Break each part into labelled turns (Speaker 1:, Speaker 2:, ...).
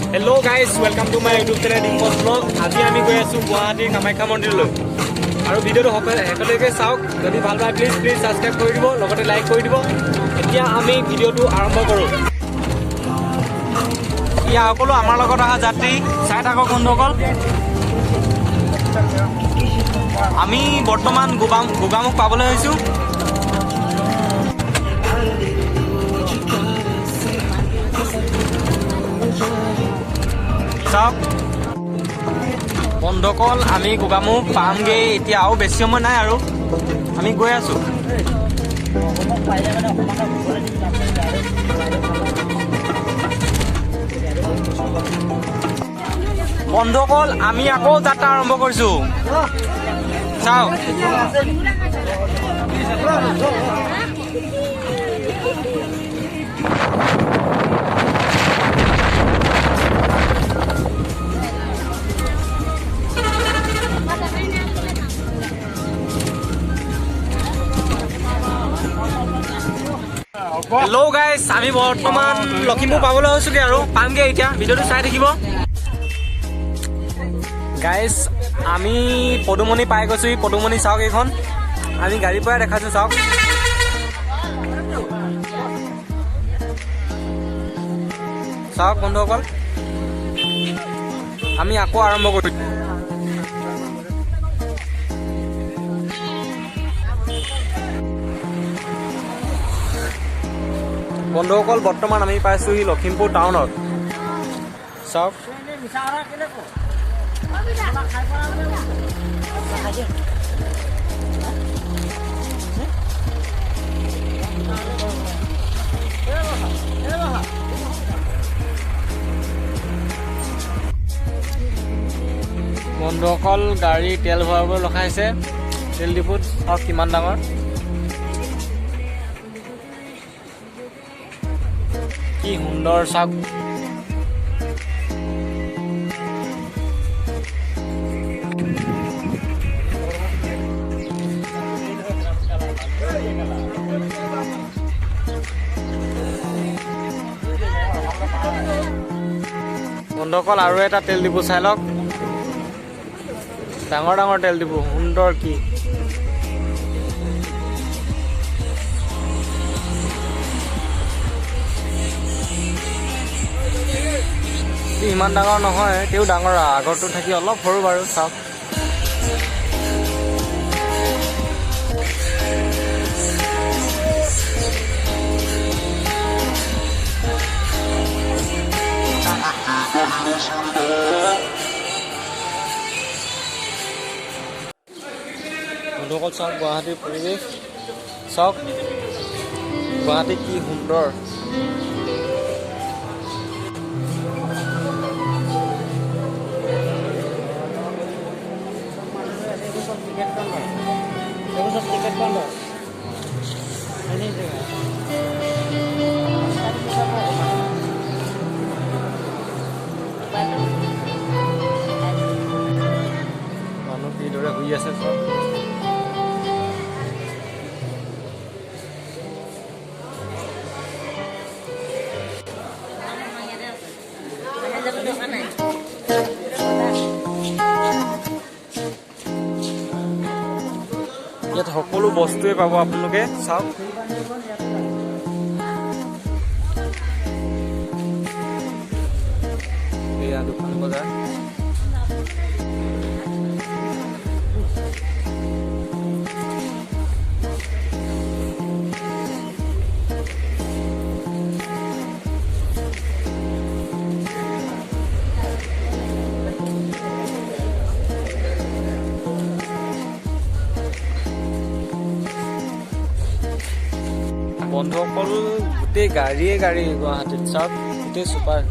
Speaker 1: Hello guys, welcome to my YouTube channel Dimpos Vlog. আজি আমি গৈ আছো গুৱাহাটীৰ কামাখ্যা মন্দিৰলৈ আৰু ভিডিঅটো সকলোকে চাওক যদি ভাল পায় প্লিজ সাবস্ক্ৰাইব কৰি দিব লগতে লাইক কৰি দিব এতিয়া আমি ভিডিঅটো আৰম্ভ কৰোঁ ইয়া সকলো আমাৰ লগত অহা যাত্ৰী চাই থাকক বন্ধুসকল আমি বৰ্তমান গোগামুখ পাবলৈ হৈছো বন্ধুসকল আমি গোগামুখ পামগে এতিয়া আৰু বেছি সময় নাই আৰু আমি গৈ আছো বন্ধুসকল আমি আকৌ যাত্ৰা আৰম্ভ কৰিছো চাওক হেল্ল' গাইজ আমি বৰ্তমান লখিমপুৰ পাবলৈ হৈছোগে আৰু পামগে এতিয়া ভিডিঅ'টো চাই থাকিব গাইজ আমি পদুমণি পাই গৈছো পদুমণি চাওক এইখন আমি গাড়ীৰ পৰাই দেখাইছো চাওক চাওক বন্ধুসকল আমি আকৌ আৰম্ভ কৰিছো বন্ধুসকল বৰ্তমান আমি পাইছো লখিমপুৰ টাউনত চাওক বন্ধুসকল গাড়ী তেল ভৰাবলৈ ৰখাইছে তেল ডিপুত চাওক কিমান ডাঙৰ কি সুন্দৰ চাওক বন্ধুসকল আৰু এটা তেল ডিপু চাই লওক ডাঙৰ ডাঙৰ তেল ডিপু সুন্দৰ কি ইমান ডাঙৰ নহয় তেও ডাঙৰ আগৰটো থাকি অলপ সৰু বাৰু চাওক বন্ধুসকল চাওক গুৱাহাটীৰ পৰিৱেশ চাওক গুৱাহাটী কি সুন্দৰ মানুহ কিদৰে শুই আছে চব ইয়াত সকলো বস্তুৱে পাব আপোনালোকে চাওক এয়া দোকান বজাৰ বন্ধুসকল গোটেই গাড়ীয়ে গাড়ী গুৱাহাটীত চাওক গোটেই চুপাৰ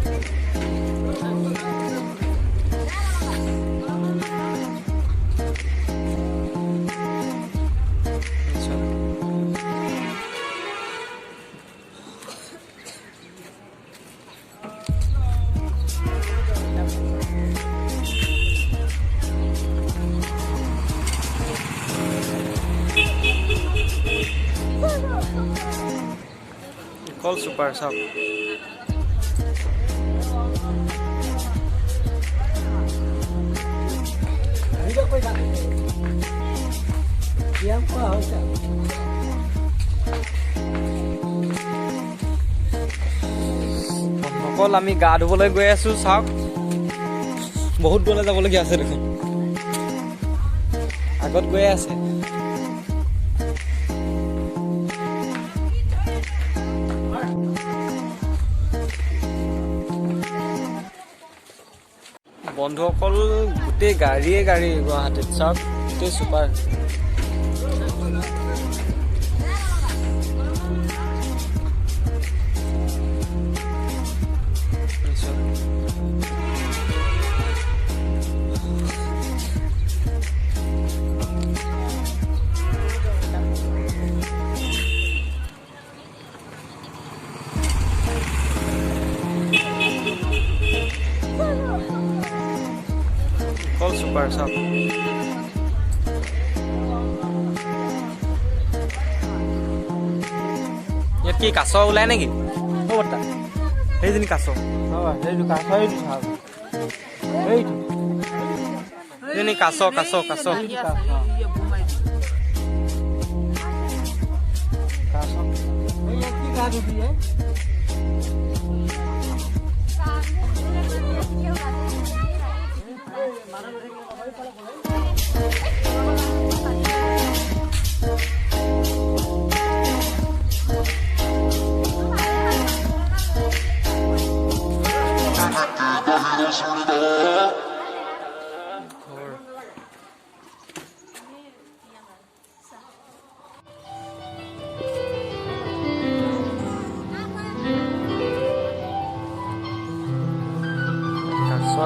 Speaker 1: Call super shop. অকল আমি গা ধুবলৈ গৈ আছো চাওক বহুত দূৰলৈ যাবলগীয়া আছে দেখোন আগত গৈ আছে বন্ধুসকল গোটেই গাড়ীয়ে গাড়ী গুৱাহাটীত চাওক গোটেই চুপাৰ all super shop ইয়াত কি কাছ ওলাই নেকি ও বটা এইজনী কাছ এইটো কাছ এইটো চাওক এইটো এইজনী কাছ কাছ কাছ কাছ এই কি গাড়ি দিয়ে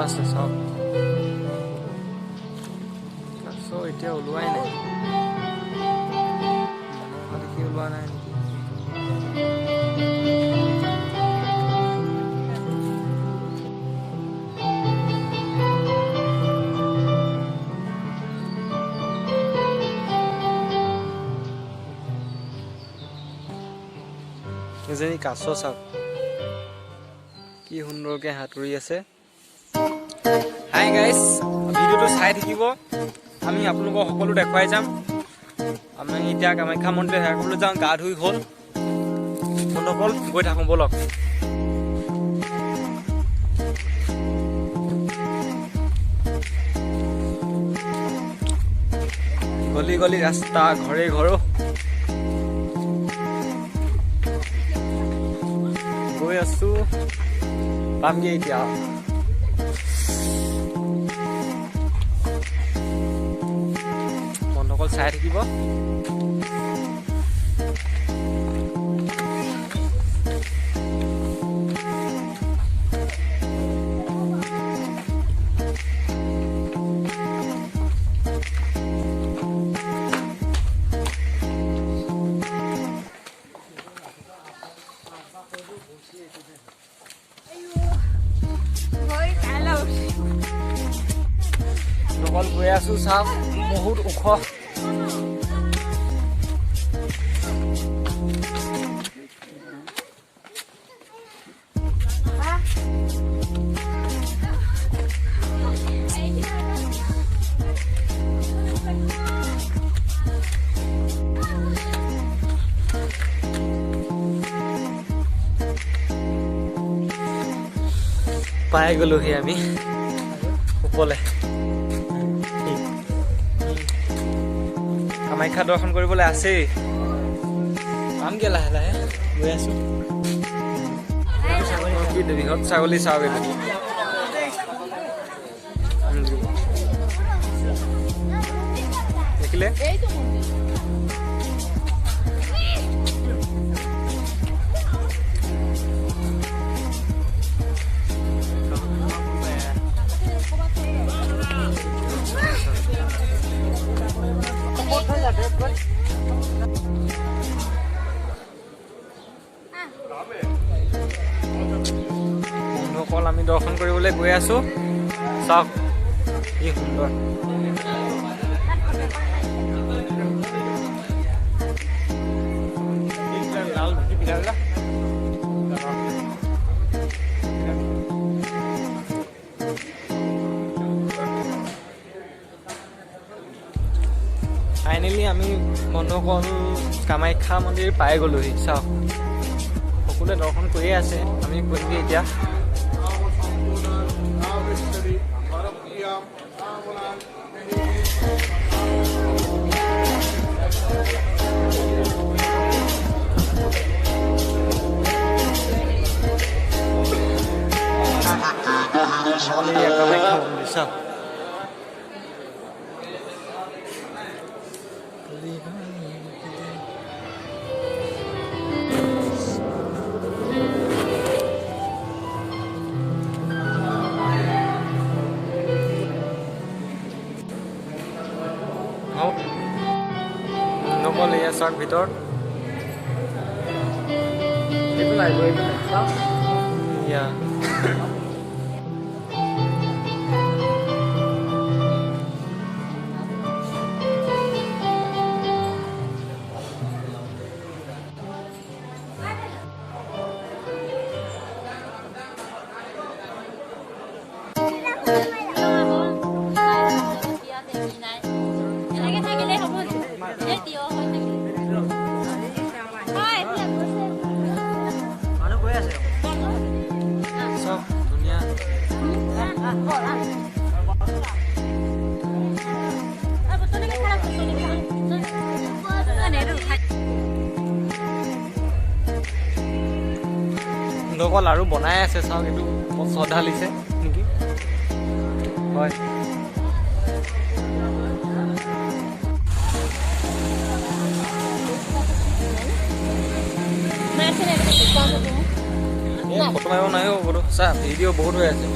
Speaker 1: আছে সব কাছ এতিয়া ওলোৱাই নাই মানুহ দেখি ওলোৱা নাই নেকি এজনী কাছ চাওক কি সুন্দৰকৈ সাঁতুৰি আছে হাই গাইজ ভিডিঅ'টো চাই থাকিব আমি আপোনালোকক সকলো দেখুৱাই যাম আমি এতিয়া কামাখ্যা মন্দিৰ সেৱা কৰিবলৈ যাওঁ গা ধুই হ'ল বন্ধুসকল গৈ থাকোঁ ব'লক গলি গলি ৰাস্তা ঘৰে ঘৰো গৈ আছো পামগৈ এতিয়া অকল চাই থাকিব অকল গৈ আছো চাওক বহুত ওখ পাই গ'লোহি আমি ওপৰলে কামাখ্যা দৰ্শন কৰিবলৈ আছেই পামগে লাহে লাহে গৈ আছো কি বৃহৎ ছাগলী চাওক এইটো দেখিলে বন্ধুসকল আমি দৰ্শন কৰিবলৈ গৈ আছো চাওক কি সুন্দৰ ফাইনেলি আমি বন্ধুসকল কামাখ্যা মন্দিৰ পাই গ'লোহি। চাওক সকলোৱে দৰ্শন কৰিয়ে আছে, আমি কৰিমগৈ এতিয়া। কামাখ্যা মন্দিৰ চাওক নকল এয়া চাওক ভিতৰত এইটো লাগিব এইটো ইয়া নকল আৰু বনাই আছে চাওক এইটো শ্ৰদ্ধা ঢালিছে নেকি হয় ফটো মাৰিব নাই ফটো চা ভিডিঅ' বহুত হৈ আছে